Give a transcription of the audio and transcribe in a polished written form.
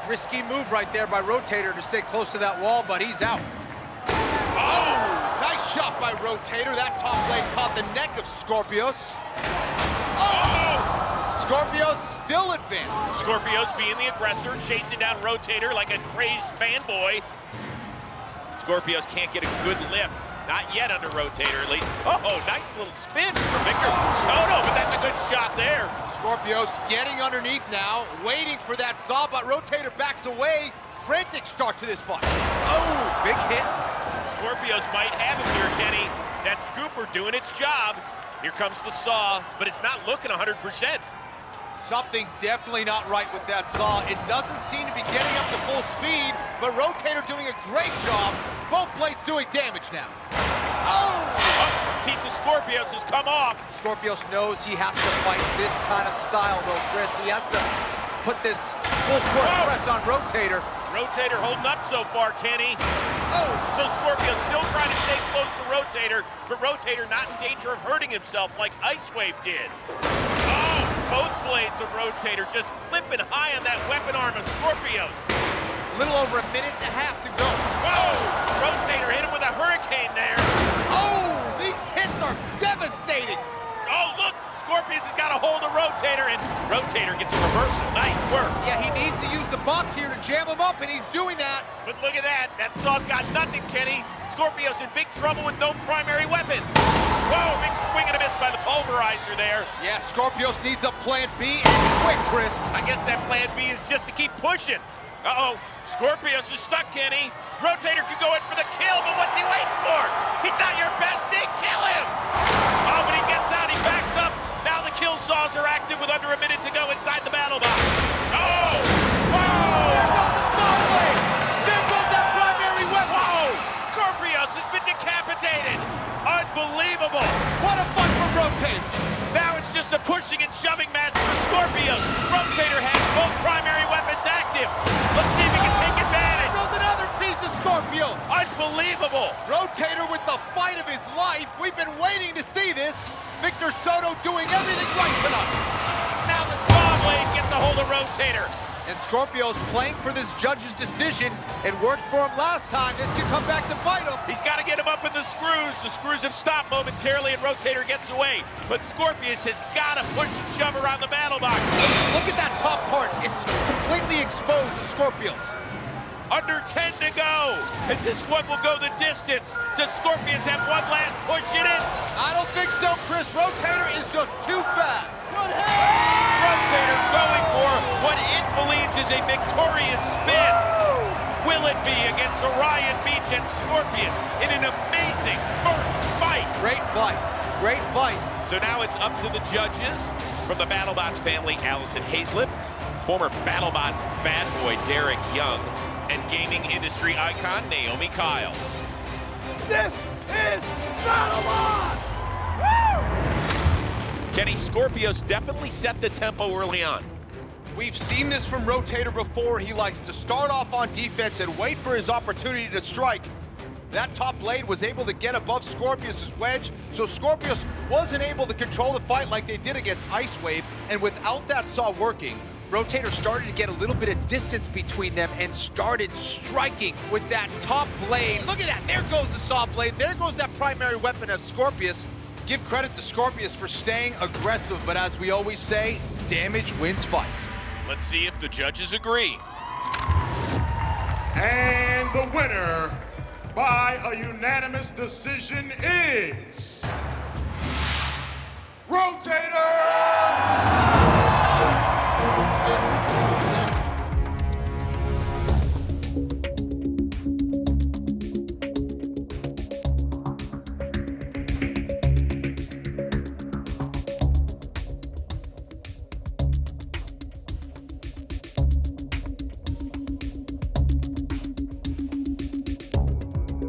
Risky move right there by Rotator to stay close to that wall, but he's out. Oh! Nice shot by Rotator. That top leg caught the neck of Skorpios. Oh! Skorpios still advancing. Skorpios being the aggressor, chasing down Rotator like a crazed fanboy. Skorpios can't get a good lift. Not yet under Rotator, at least. Oh, nice little spin from Victor Soto, but that's a good shot there. Skorpios getting underneath now, waiting for that saw, but Rotator backs away. Frantic start to this fight. Oh, big hit. Skorpios might have him here, Kenny. That scooper doing its job. Here comes the saw, but it's not looking 100%. Something definitely not right with that saw. It doesn't seem to be getting up to full speed, but Rotator doing a great job. Both blades doing damage now. Oh! Piece of Skorpios has come off. Skorpios knows he has to fight this kind of style, though, Chris. He has to put this full court press on Rotator. Rotator holding up so far, Kenny. Oh, so Skorpios still trying to stay close to Rotator, but Rotator not in danger of hurting himself like Icewave did. Oh, both blades of Rotator just flipping high on that weapon arm of Skorpios. A little over a minute and a half to go. Whoa! Rotator hit him with a hurricane there. Oh, these hits are devastating. Oh, look! Skorpios has got a hold of Rotator, and Rotator gets a reversal. Nice work. Yeah, he needs to use the box here to jam him up, and he's doing that. But look at that. That saw's got nothing, Kenny. Skorpios in big trouble with no primary weapon. Whoa, big swing and a miss by the pulverizer there. Yeah, Skorpios needs a plan B, and quick, Chris. I guess that plan B is just to keep pushing. Uh-oh, Skorpios is stuck, Kenny. Rotator could go in for the kill, but what's he waiting for? He's not your best day, kill him! Oh, but he gets out, he backs up. Now the kill saws are active with under a minute to go inside the BattleBot. Oh! Whoa! There goes the saw blade! There goes that primary weapon! Whoa! Skorpios has been decapitated! Unbelievable! What a fight for Rotator! Now it's just a pushing and shoving match for Skorpios. Rotator has both primary weapons active. Let's see if he can take advantage. There goes another piece of Skorpios! Unbelievable! Rotator with the fight of his life. We've been waiting to see this. Victor Soto doing everything right tonight. Now the saw blade gets a hold of Rotator. And Skorpios playing for this judge's decision. It worked for him last time. This could come back to bite him. He's got to get him up in the screws. The screws have stopped momentarily and Rotator gets away. But Skorpios has got to push and shove around the BattleBot. Look at that top part. It's completely exposed to Skorpios. Under 10 to go, as this one will go the distance. Does Skorpios have one last push in it? I don't think so, Chris. Rotator is just too fast. Rotator going for what it believes is a victorious spin. Will it be against Orion Beach and Skorpios in an amazing first fight? Great fight. Great fight. So now it's up to the judges. From the BattleBots family, Allison Hazlett, former BattleBots bad boy Derek Young, and gaming industry icon Naomi Kyle. This is BattleBots! Kenny, Skorpios definitely set the tempo early on. We've seen this from Rotator before. He likes to start off on defense and wait for his opportunity to strike. That top blade was able to get above Skorpios' wedge, so Skorpios wasn't able to control the fight like they did against Icewave, and without that saw working, Rotator started to get a little bit of distance between them and started striking with that top blade. Look at that, there goes the saw blade, there goes that primary weapon of Skorpios. Give credit to Skorpios for staying aggressive, but as we always say, damage wins fights. Let's see if the judges agree. And the winner by a unanimous decision is Rotator!